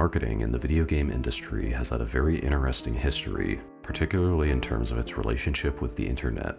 Marketing in the video game industry has had a very interesting history, particularly in terms of its relationship with the internet.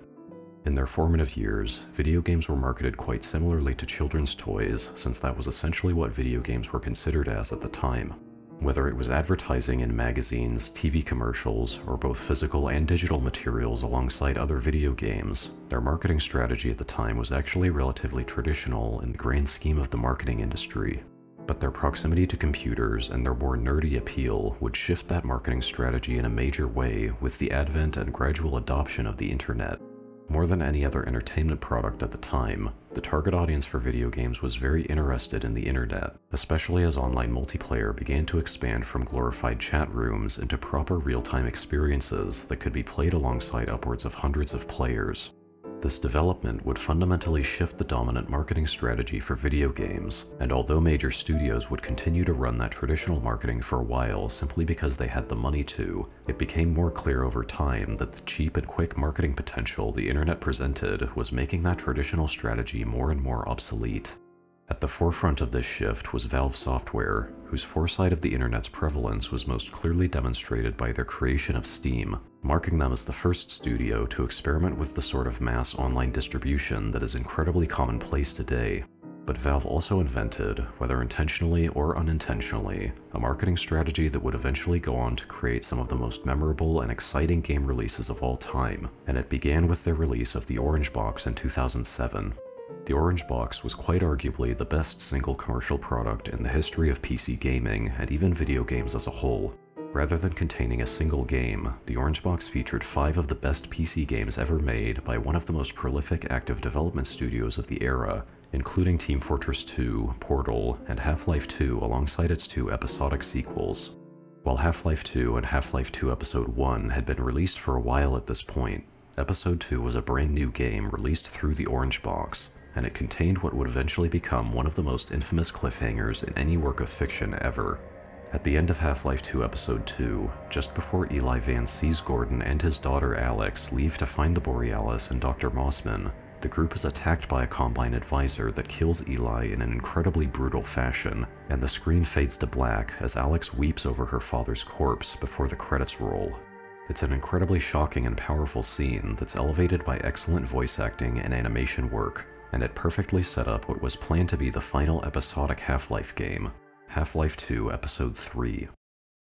In their formative years, video games were marketed quite similarly to children's toys, since that was essentially what video games were considered as at the time. Whether it was advertising in magazines, TV commercials, or both physical and digital materials alongside other video games, their marketing strategy at the time was actually relatively traditional in the grand scheme of the marketing industry. But their proximity to computers and their more nerdy appeal would shift that marketing strategy in a major way with the advent and gradual adoption of the internet. More than any other entertainment product at the time, the target audience for video games was very interested in the internet, especially as online multiplayer began to expand from glorified chat rooms into proper real-time experiences that could be played alongside upwards of hundreds of players. This development would fundamentally shift the dominant marketing strategy for video games, and although major studios would continue to run that traditional marketing for a while simply because they had the money to, it became more clear over time that the cheap and quick marketing potential the internet presented was making that traditional strategy more and more obsolete. At the forefront of this shift was Valve Software, whose foresight of the internet's prevalence was most clearly demonstrated by their creation of Steam, marking them as the first studio to experiment with the sort of mass online distribution that is incredibly commonplace today. But Valve also invented, whether intentionally or unintentionally, a marketing strategy that would eventually go on to create some of the most memorable and exciting game releases of all time, and it began with their release of the Orange Box in 2007. The Orange Box was quite arguably the best single commercial product in the history of PC gaming and even video games as a whole. Rather than containing a single game, the Orange Box featured 5 of the best PC games ever made by one of the most prolific active development studios of the era, including Team Fortress 2, Portal, and Half-Life 2 alongside its 2 episodic sequels. While Half-Life 2 and Half-Life 2 Episode 1 had been released for a while at this point, Episode 2 was a brand new game released through the Orange Box, and it contained what would eventually become one of the most infamous cliffhangers in any work of fiction ever. At the end of Half-Life 2 Episode 2, just before Eli Vance sees Gordon and his daughter Alex leave to find the Borealis and Dr. Mossman, the group is attacked by a Combine advisor that kills Eli in an incredibly brutal fashion, and the screen fades to black as Alex weeps over her father's corpse before the credits roll. It's an incredibly shocking and powerful scene that's elevated by excellent voice acting and animation work, and it perfectly set up what was planned to be the final episodic Half-Life game, Half-Life 2 Episode 3.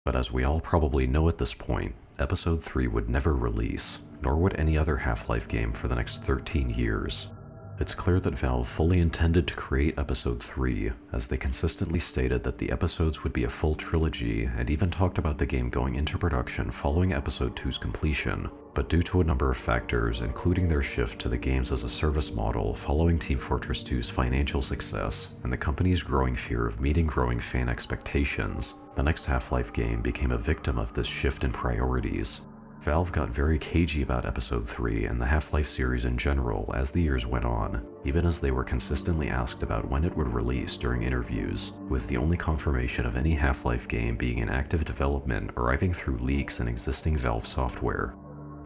But as we all probably know at this point, Episode 3 would never release, nor would any other Half-Life game for the next 13 years. It's clear that Valve fully intended to create Episode 3, as they consistently stated that the episodes would be a full trilogy and even talked about the game going into production following Episode 2's completion, but due to a number of factors, including their shift to the games as a service model following Team Fortress 2's financial success and the company's growing fear of meeting growing fan expectations, the next Half-Life game became a victim of this shift in priorities. Valve got very cagey about Episode 3 and the Half-Life series in general as the years went on, even as they were consistently asked about when it would release during interviews, with the only confirmation of any Half-Life game being in active development arriving through leaks in existing Valve software.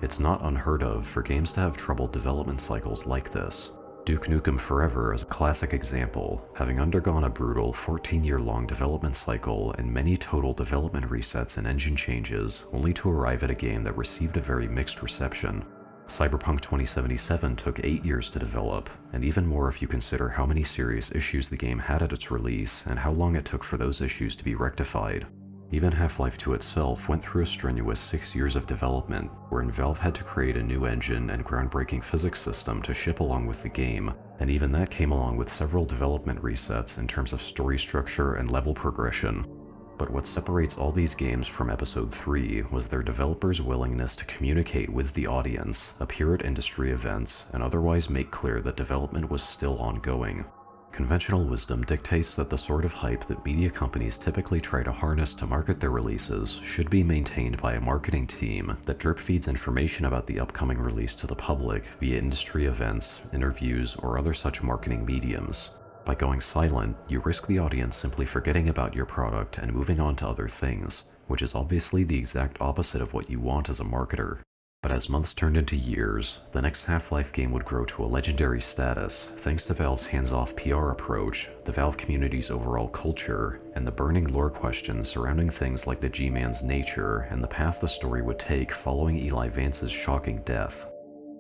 It's not unheard of for games to have troubled development cycles like this. Duke Nukem Forever is a classic example, having undergone a brutal 14-year-long development cycle and many total development resets and engine changes, only to arrive at a game that received a very mixed reception. Cyberpunk 2077 took 8 years to develop, and even more if you consider how many serious issues the game had at its release and how long it took for those issues to be rectified. Even Half-Life 2 itself went through a strenuous 6 years of development, wherein Valve had to create a new engine and groundbreaking physics system to ship along with the game, and even that came along with several development resets in terms of story structure and level progression. But what separates all these games from Episode 3 was their developers' willingness to communicate with the audience, appear at industry events, and otherwise make clear that development was still ongoing. Conventional wisdom dictates that the sort of hype that media companies typically try to harness to market their releases should be maintained by a marketing team that drip feeds information about the upcoming release to the public via industry events, interviews, or other such marketing mediums. By going silent, you risk the audience simply forgetting about your product and moving on to other things, which is obviously the exact opposite of what you want as a marketer. But as months turned into years, the next Half-Life game would grow to a legendary status thanks to Valve's hands-off PR approach, the Valve community's overall culture, and the burning lore questions surrounding things like the G-Man's nature and the path the story would take following Eli Vance's shocking death.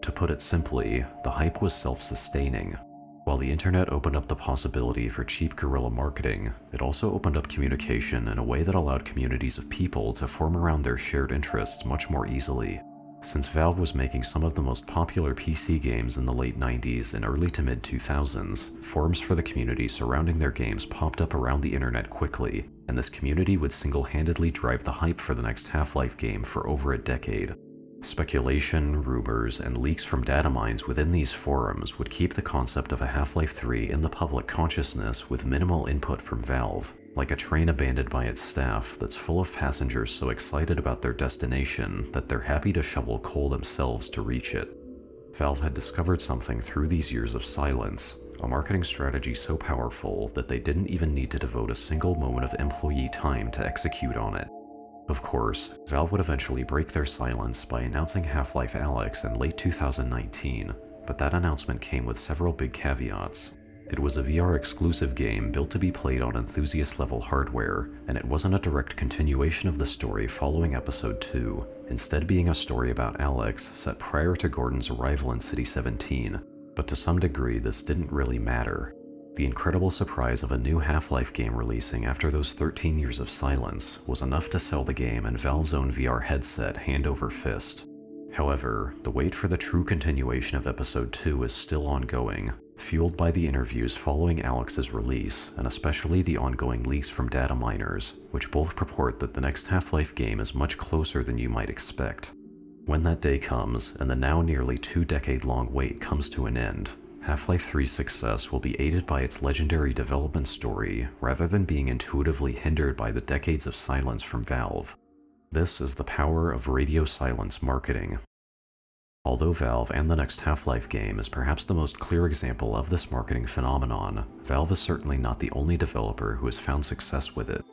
To put it simply, the hype was self-sustaining. While the internet opened up the possibility for cheap guerrilla marketing, it also opened up communication in a way that allowed communities of people to form around their shared interests much more easily. Since Valve was making some of the most popular PC games in the late 90s and early to mid 2000s, forums for the community surrounding their games popped up around the internet quickly, and this community would single-handedly drive the hype for the next Half-Life game for over a decade. Speculation, rumors, and leaks from data mines within these forums would keep the concept of a Half-Life 3 in the public consciousness with minimal input from Valve, like a train abandoned by its staff that's full of passengers so excited about their destination that they're happy to shovel coal themselves to reach it. Valve had discovered something through these years of silence, a marketing strategy so powerful that they didn't even need to devote a single moment of employee time to execute on it. Of course, Valve would eventually break their silence by announcing Half-Life Alyx in late 2019, but that announcement came with several big caveats. It was a VR-exclusive game built to be played on enthusiast-level hardware, and it wasn't a direct continuation of the story following Episode 2, instead being a story about Alyx set prior to Gordon's arrival in City 17, but to some degree this didn't really matter. The incredible surprise of a new Half-Life game releasing after those 13 years of silence was enough to sell the game and Valve's own VR headset hand over fist. However, the wait for the true continuation of Episode 2 is still ongoing, fueled by the interviews following Alyx's release, and especially the ongoing leaks from data miners, which both purport that the next Half-Life game is much closer than you might expect. When that day comes, and the now nearly 2-decade-long wait comes to an end, Half-Life 3's success will be aided by its legendary development story, rather than being intuitively hindered by the decades of silence from Valve. This is the power of radio silence marketing. Although Valve and the next Half-Life game is perhaps the most clear example of this marketing phenomenon, Valve is certainly not the only developer who has found success with it.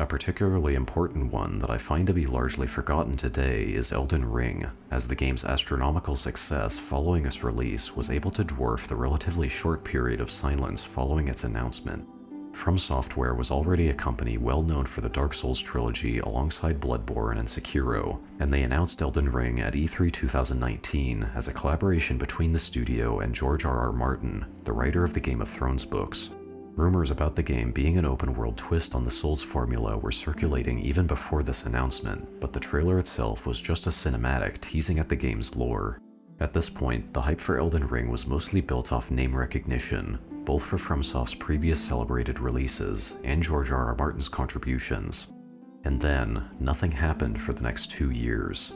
A particularly important one that I find to be largely forgotten today is Elden Ring, as the game's astronomical success following its release was able to dwarf the relatively short period of silence following its announcement. From Software was already a company well known for the Dark Souls trilogy alongside Bloodborne and Sekiro, and they announced Elden Ring at E3 2019 as a collaboration between the studio and George R.R. Martin, the writer of the Game of Thrones books. Rumors about the game being an open-world twist on the Souls formula were circulating even before this announcement, but the trailer itself was just a cinematic teasing at the game's lore. At this point, the hype for Elden Ring was mostly built off name recognition, both for FromSoft's previous celebrated releases and George R.R. Martin's contributions. And then, nothing happened for the next 2 years.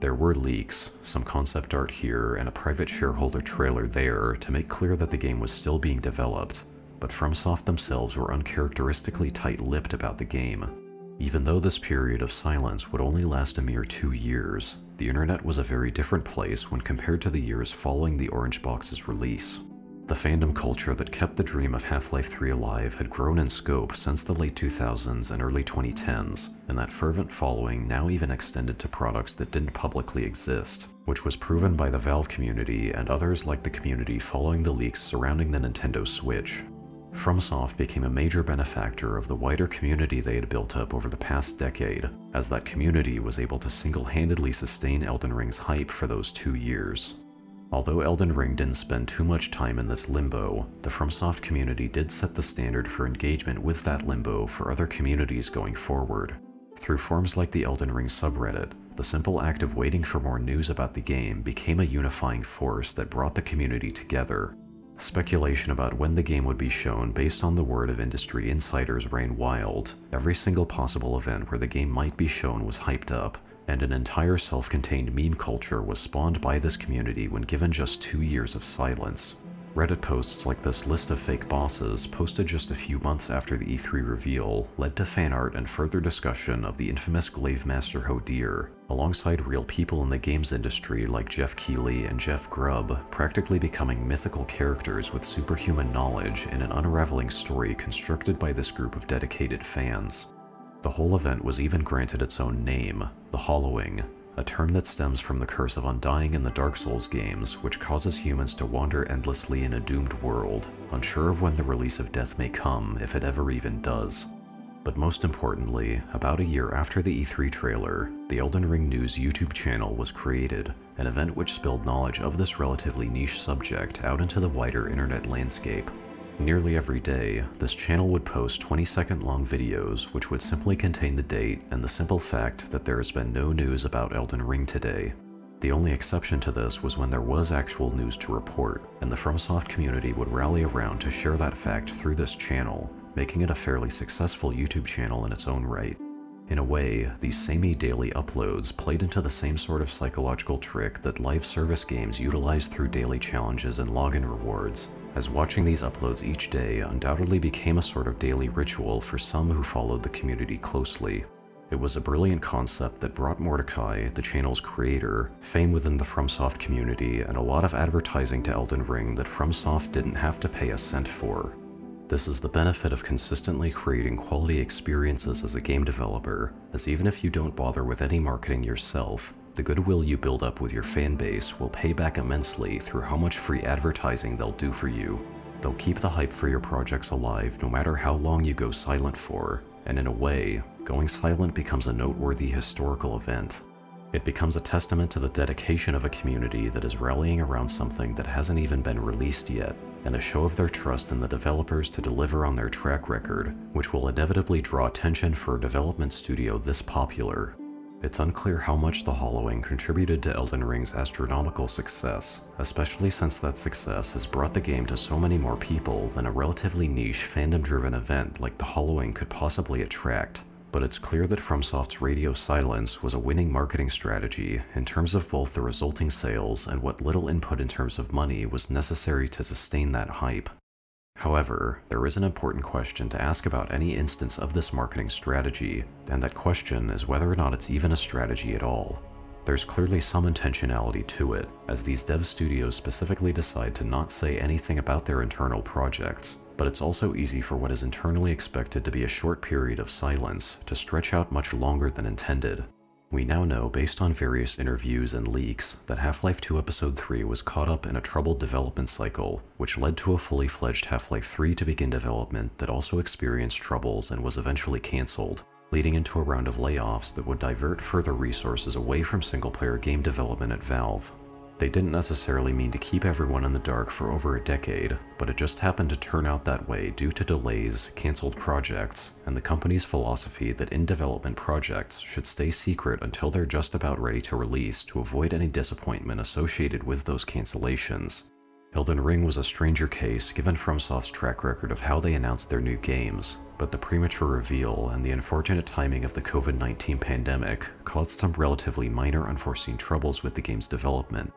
There were leaks, some concept art here, and a private shareholder trailer there to make clear that the game was still being developed, but FromSoft themselves were uncharacteristically tight-lipped about the game. Even though this period of silence would only last a mere 2 years, the internet was a very different place when compared to the years following the Orange Box's release. The fandom culture that kept the dream of Half-Life 3 alive had grown in scope since the late 2000s and early 2010s, and that fervent following now even extended to products that didn't publicly exist, which was proven by the Valve community and others like the community following the leaks surrounding the Nintendo Switch. FromSoft became a major benefactor of the wider community they had built up over the past decade, as that community was able to single-handedly sustain Elden Ring's hype for those 2 years. Although Elden Ring didn't spend too much time in this limbo, the FromSoft community did set the standard for engagement with that limbo for other communities going forward. Through forums like the Elden Ring subreddit, the simple act of waiting for more news about the game became a unifying force that brought the community together. Speculation about when the game would be shown based on the word of industry insiders ran wild. Every single possible event where the game might be shown was hyped up, and an entire self-contained meme culture was spawned by this community when given just 2 years of silence. Reddit posts like this list of fake bosses, posted just a few months after the E3 reveal, led to fan art and further discussion of the infamous Glaive Master Hodir, alongside real people in the games industry like Jeff Keighley and Jeff Grubb, practically becoming mythical characters with superhuman knowledge in an unraveling story constructed by this group of dedicated fans. The whole event was even granted its own name, The Hollowing, a term that stems from the curse of undying in the Dark Souls games, which causes humans to wander endlessly in a doomed world, unsure of when the release of death may come, if it ever even does. But most importantly, about a year after the E3 trailer, the Elden Ring News YouTube channel was created, an event which spilled knowledge of this relatively niche subject out into the wider internet landscape. Nearly every day, this channel would post 20-second long videos which would simply contain the date and the simple fact that there has been no news about Elden Ring today. The only exception to this was when there was actual news to report, and the FromSoft community would rally around to share that fact through this channel, making it a fairly successful YouTube channel in its own right. In a way, these samey daily uploads played into the same sort of psychological trick that live service games utilize through daily challenges and login rewards, as watching these uploads each day undoubtedly became a sort of daily ritual for some who followed the community closely. It was a brilliant concept that brought Mordecai, the channel's creator, fame within the FromSoft community and a lot of advertising to Elden Ring that FromSoft didn't have to pay a cent for. This is the benefit of consistently creating quality experiences as a game developer, as even if you don't bother with any marketing yourself, the goodwill you build up with your fan base will pay back immensely through how much free advertising they'll do for you. They'll keep the hype for your projects alive no matter how long you go silent for, and in a way, going silent becomes a noteworthy historical event. It becomes a testament to the dedication of a community that is rallying around something that hasn't even been released yet, and a show of their trust in the developers to deliver on their track record, which will inevitably draw attention for a development studio this popular. It's unclear how much the hollowing contributed to Elden Ring's astronomical success, especially since that success has brought the game to so many more people than a relatively niche fandom-driven event like the hollowing could possibly attract. But it's clear that FromSoft's radio silence was a winning marketing strategy in terms of both the resulting sales and what little input in terms of money was necessary to sustain that hype. However, there is an important question to ask about any instance of this marketing strategy, and that question is whether or not it's even a strategy at all. There's clearly some intentionality to it, as these dev studios specifically decide to not say anything about their internal projects, but it's also easy for what is internally expected to be a short period of silence to stretch out much longer than intended. We now know, based on various interviews and leaks, that Half-Life 2 Episode 3 was caught up in a troubled development cycle, which led to a fully fledged Half-Life 3 to begin development that also experienced troubles and was eventually cancelled, leading into a round of layoffs that would divert further resources away from single-player game development at Valve. They didn't necessarily mean to keep everyone in the dark for over a decade, but it just happened to turn out that way due to delays, cancelled projects, and the company's philosophy that in-development projects should stay secret until they're just about ready to release to avoid any disappointment associated with those cancellations. Elden Ring was a stranger case given FromSoft's track record of how they announced their new games, but the premature reveal and the unfortunate timing of the COVID-19 pandemic caused some relatively minor unforeseen troubles with the game's development.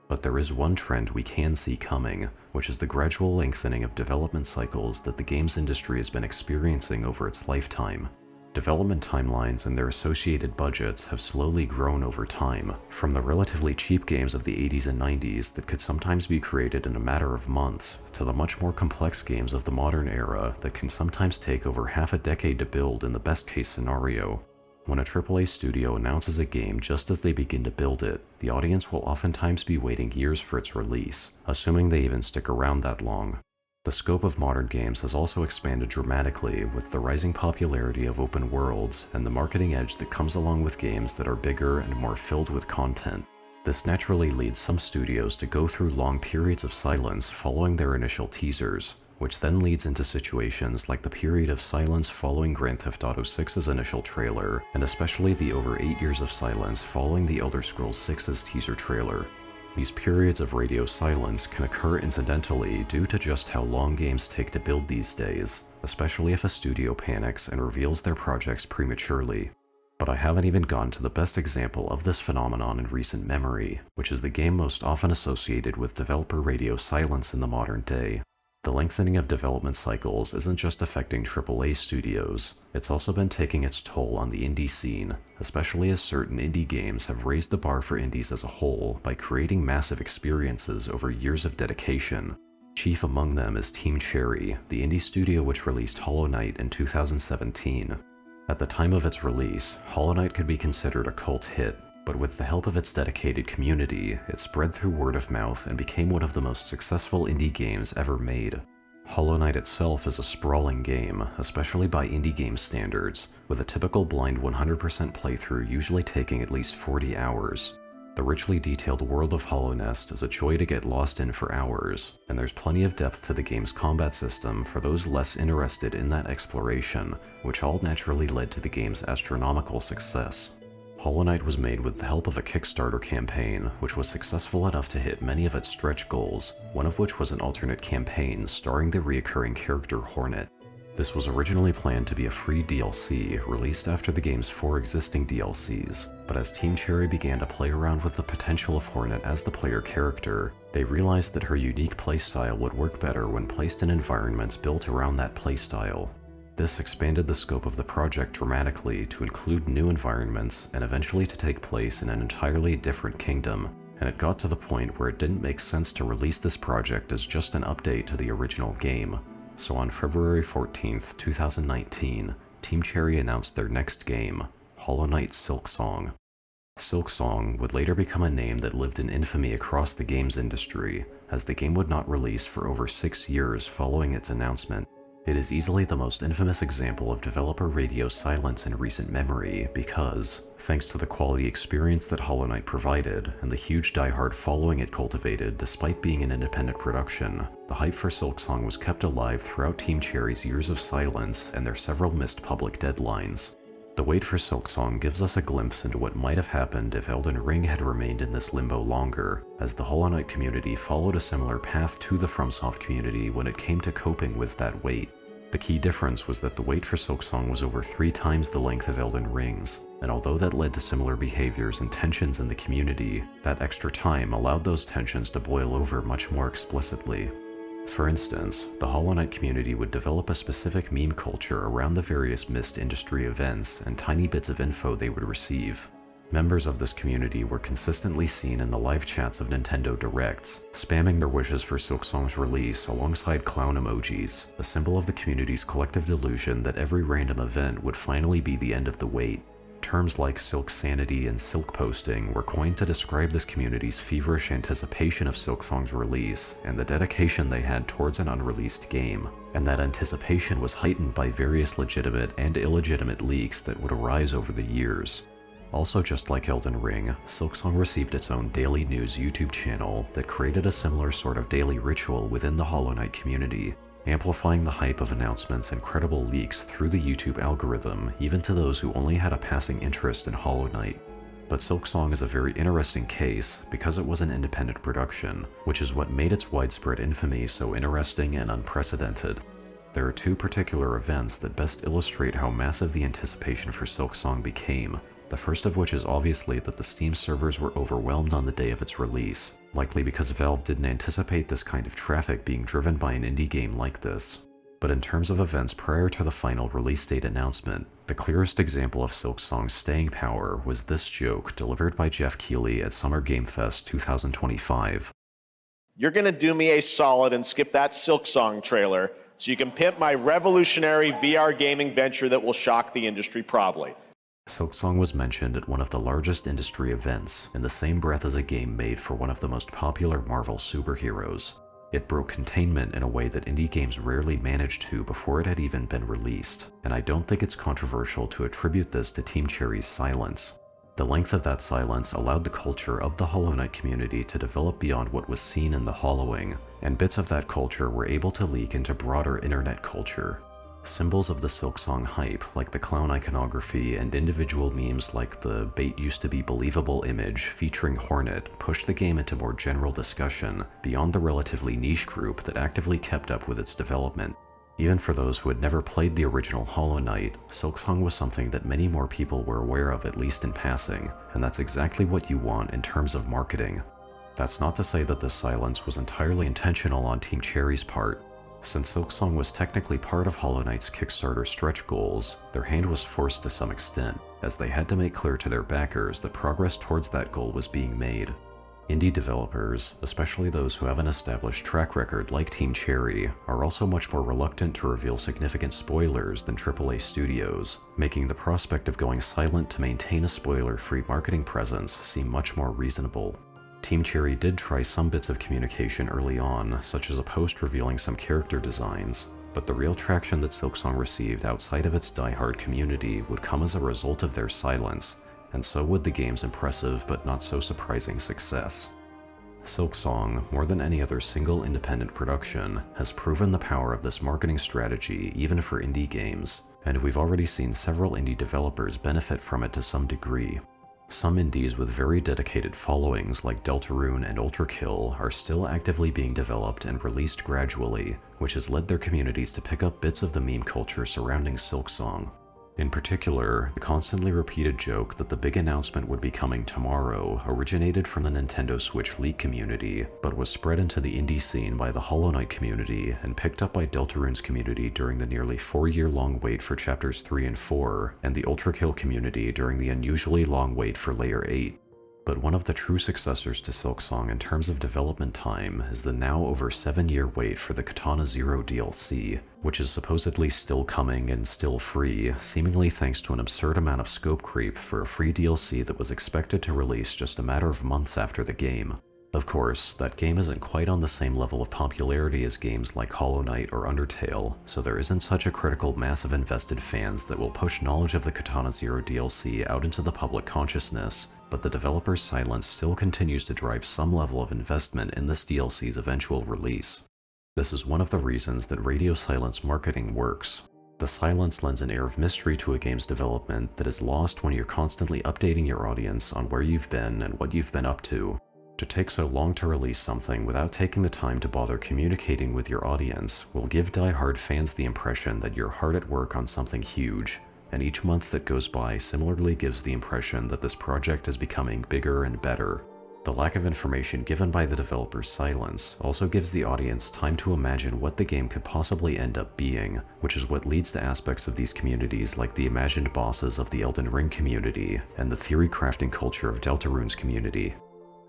But there is one trend we can see coming, which is the gradual lengthening of development cycles that the games industry has been experiencing over its lifetime. Development timelines and their associated budgets have slowly grown over time, from the relatively cheap games of the 80s and 90s that could sometimes be created in a matter of months, to the much more complex games of the modern era that can sometimes take over half a decade to build in the best-case scenario. When a AAA studio announces a game just as they begin to build it, the audience will oftentimes be waiting years for its release, assuming they even stick around that long. The scope of modern games has also expanded dramatically with the rising popularity of open worlds and the marketing edge that comes along with games that are bigger and more filled with content. This naturally leads some studios to go through long periods of silence following their initial teasers, which then leads into situations like the period of silence following Grand Theft Auto 6's initial trailer, and especially the over 8 years of silence following the Elder Scrolls 6's teaser trailer. These periods of radio silence can occur incidentally due to just how long games take to build these days, especially if a studio panics and reveals their projects prematurely. But I haven't even gotten to the best example of this phenomenon in recent memory, which is the game most often associated with developer radio silence in the modern day. The lengthening of development cycles isn't just affecting AAA studios, it's also been taking its toll on the indie scene, especially as certain indie games have raised the bar for indies as a whole by creating massive experiences over years of dedication. Chief among them is Team Cherry, the indie studio which released Hollow Knight in 2017. At the time of its release, Hollow Knight could be considered a cult hit, But with the help of its dedicated community, it spread through word of mouth and became one of the most successful indie games ever made. Hollow Knight itself is a sprawling game, especially by indie game standards, with a typical blind 100% playthrough usually taking at least 40 hours. The richly detailed world of Hollow Nest is a joy to get lost in for hours, and there's plenty of depth to the game's combat system for those less interested in that exploration, which all naturally led to the game's astronomical success. Hollow Knight was made with the help of a Kickstarter campaign, which was successful enough to hit many of its stretch goals, one of which was an alternate campaign starring the reoccurring character Hornet. This was originally planned to be a free DLC released after the game's 4 existing DLCs, but as Team Cherry began to play around with the potential of Hornet as the player character, they realized that her unique playstyle would work better when placed in environments built around that playstyle. This expanded the scope of the project dramatically to include new environments and eventually to take place in an entirely different kingdom, and it got to the point where it didn't make sense to release this project as just an update to the original game. So on February 14th, 2019, Team Cherry announced their next game, Hollow Knight Silksong. Silksong would later become a name that lived in infamy across the games industry, as the game would not release for over 6 years following its announcement. It is easily the most infamous example of developer radio silence in recent memory because, thanks to the quality experience that Hollow Knight provided and the huge diehard following it cultivated despite being an independent production, the hype for Silksong was kept alive throughout Team Cherry's years of silence and their several missed public deadlines. The wait for Silksong gives us a glimpse into what might have happened if Elden Ring had remained in this limbo longer, as the Hollow Knight community followed a similar path to the FromSoft community when it came to coping with that wait. The key difference was that the wait for Silksong was over 3 times the length of Elden Ring's, and although that led to similar behaviors and tensions in the community, that extra time allowed those tensions to boil over much more explicitly. For instance, the Hollow Knight community would develop a specific meme culture around the various missed industry events and tiny bits of info they would receive. Members of this community were consistently seen in the live chats of Nintendo Directs, spamming their wishes for Silksong's release alongside clown emojis, a symbol of the community's collective delusion that every random event would finally be the end of the wait. Terms like Silk Sanity and Silk Posting were coined to describe this community's feverish anticipation of Silksong's release and the dedication they had towards an unreleased game, and that anticipation was heightened by various legitimate and illegitimate leaks that would arise over the years. Also, just like Elden Ring, Silksong received its own daily news YouTube channel that created a similar sort of daily ritual within the Hollow Knight community, amplifying the hype of announcements and credible leaks through the YouTube algorithm even to those who only had a passing interest in Hollow Knight. But Silksong is a very interesting case because it was an independent production, which is what made its widespread infamy so interesting and unprecedented. There are 2 particular events that best illustrate how massive the anticipation for Silksong became. The first of which is obviously that the Steam servers were overwhelmed on the day of its release, likely because Valve didn't anticipate this kind of traffic being driven by an indie game like this. But in terms of events prior to the final release date announcement, the clearest example of Silksong's staying power was this joke delivered by Jeff Keighley at Summer Game Fest 2025. You're gonna do me a solid and skip that Silksong trailer so you can pimp my revolutionary VR gaming venture that will shock the industry probably. Silksong was mentioned at one of the largest industry events, in the same breath as a game made for one of the most popular Marvel superheroes. It broke containment in a way that indie games rarely managed to before it had even been released, and I don't think it's controversial to attribute this to Team Cherry's silence. The length of that silence allowed the culture of the Hollow Knight community to develop beyond what was seen in the Hollowing, and bits of that culture were able to leak into broader internet culture. Symbols of the Silksong hype, like the clown iconography and individual memes like the "bait used to be believable" image featuring Hornet, pushed the game into more general discussion beyond the relatively niche group that actively kept up with its development. Even for those who had never played the original Hollow Knight, Silksong was something that many more people were aware of, at least in passing, and that's exactly what you want in terms of marketing. That's not to say that this silence was entirely intentional on Team Cherry's part. Since Silksong was technically part of Hollow Knight's Kickstarter stretch goals, their hand was forced to some extent, as they had to make clear to their backers that progress towards that goal was being made. Indie developers, especially those who have an established track record like Team Cherry, are also much more reluctant to reveal significant spoilers than AAA studios, making the prospect of going silent to maintain a spoiler-free marketing presence seem much more reasonable. Team Cherry did try some bits of communication early on, such as a post revealing some character designs, but the real traction that Silksong received outside of its die-hard community would come as a result of their silence, and so would the game's impressive but not so surprising success. Silksong, more than any other single independent production, has proven the power of this marketing strategy even for indie games, and we've already seen several indie developers benefit from it to some degree. Some indies with very dedicated followings like Deltarune and Ultrakill are still actively being developed and released gradually, which has led their communities to pick up bits of the meme culture surrounding Silksong. In particular, the constantly repeated joke that the big announcement would be coming tomorrow originated from the Nintendo Switch leak community, but was spread into the indie scene by the Hollow Knight community and picked up by Deltarune's community during the nearly 4-year-long wait for Chapters 3 and 4, and the Ultrakill community during the unusually long wait for Layer 8. But one of the true successors to Silksong in terms of development time is the now over 7-year wait for the Katana Zero DLC, which is supposedly still coming and still free, seemingly thanks to an absurd amount of scope creep for a free DLC that was expected to release just a matter of months after the game. Of course, that game isn't quite on the same level of popularity as games like Hollow Knight or Undertale, so there isn't such a critical mass of invested fans that will push knowledge of the Katana Zero DLC out into the public consciousness, but the developer's silence still continues to drive some level of investment in this DLC's eventual release. This is one of the reasons that radio silence marketing works. The silence lends an air of mystery to a game's development that is lost when you're constantly updating your audience on where you've been and what you've been up to. To take so long to release something without taking the time to bother communicating with your audience will give die-hard fans the impression that you're hard at work on something huge, and each month that goes by similarly gives the impression that this project is becoming bigger and better. The lack of information given by the developer's silence also gives the audience time to imagine what the game could possibly end up being, which is what leads to aspects of these communities like the imagined bosses of the Elden Ring community and the theory crafting culture of Deltarune's community.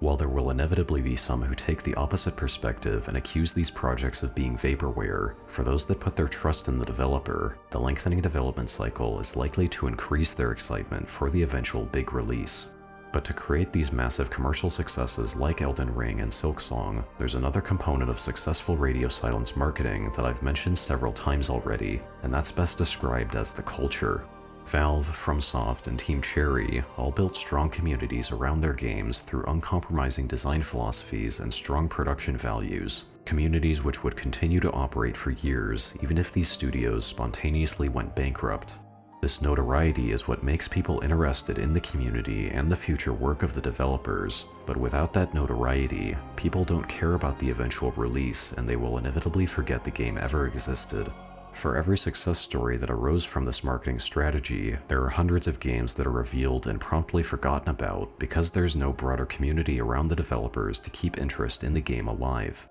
While there will inevitably be some who take the opposite perspective and accuse these projects of being vaporware, for those that put their trust in the developer, the lengthening development cycle is likely to increase their excitement for the eventual big release. But to create these massive commercial successes like Elden Ring and Silksong, there's another component of successful radio silence marketing that I've mentioned several times already, and that's best described as the culture. Valve, FromSoft, and Team Cherry all built strong communities around their games through uncompromising design philosophies and strong production values, communities which would continue to operate for years even if these studios spontaneously went bankrupt. This notoriety is what makes people interested in the community and the future work of the developers, but without that notoriety, people don't care about the eventual release and they will inevitably forget the game ever existed. For every success story that arose from this marketing strategy, there are hundreds of games that are revealed and promptly forgotten about because there's no broader community around the developers to keep interest in the game alive.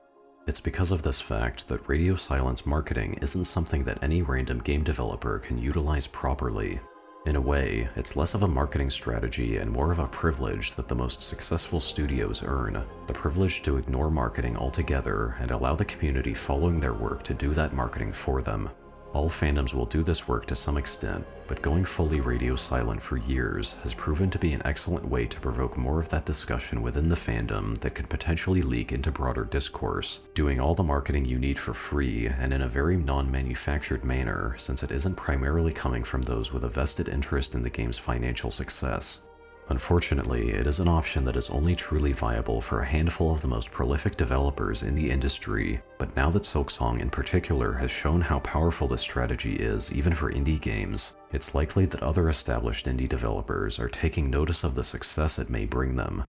It's because of this fact that radio silence marketing isn't something that any random game developer can utilize properly. In a way, it's less of a marketing strategy and more of a privilege that the most successful studios earn, the privilege to ignore marketing altogether and allow the community following their work to do that marketing for them. All fandoms will do this work to some extent, but going fully radio silent for years has proven to be an excellent way to provoke more of that discussion within the fandom that could potentially leak into broader discourse, doing all the marketing you need for free and in a very non-manufactured manner since it isn't primarily coming from those with a vested interest in the game's financial success. Unfortunately, it is an option that is only truly viable for a handful of the most prolific developers in the industry, but now that Silksong in particular has shown how powerful this strategy is even for indie games, it's likely that other established indie developers are taking notice of the success it may bring them.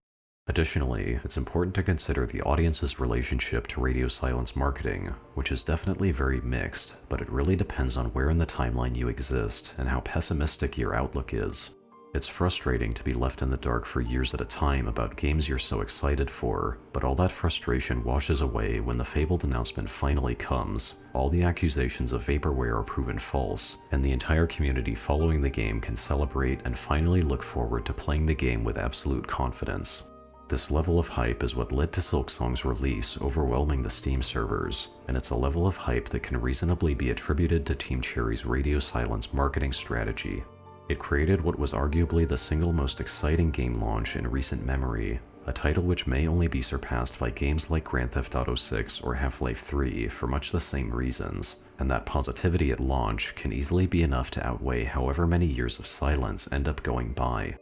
Additionally, it's important to consider the audience's relationship to radio silence marketing, which is definitely very mixed, but it really depends on where in the timeline you exist and how pessimistic your outlook is. It's frustrating to be left in the dark for years at a time about games you're so excited for, but all that frustration washes away when the fabled announcement finally comes, all the accusations of vaporware are proven false, and the entire community following the game can celebrate and finally look forward to playing the game with absolute confidence. This level of hype is what led to Silksong's release overwhelming the Steam servers, and it's a level of hype that can reasonably be attributed to Team Cherry's radio silence marketing strategy. It created what was arguably the single most exciting game launch in recent memory, a title which may only be surpassed by games like Grand Theft Auto 6 or Half-Life 3 for much the same reasons, and that positivity at launch can easily be enough to outweigh however many years of silence end up going by.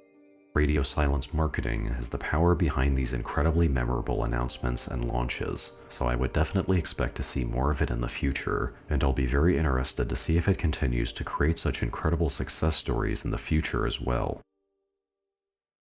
Radio silence marketing has the power behind these incredibly memorable announcements and launches, so I would definitely expect to see more of it in the future, and I'll be very interested to see if it continues to create such incredible success stories in the future as well.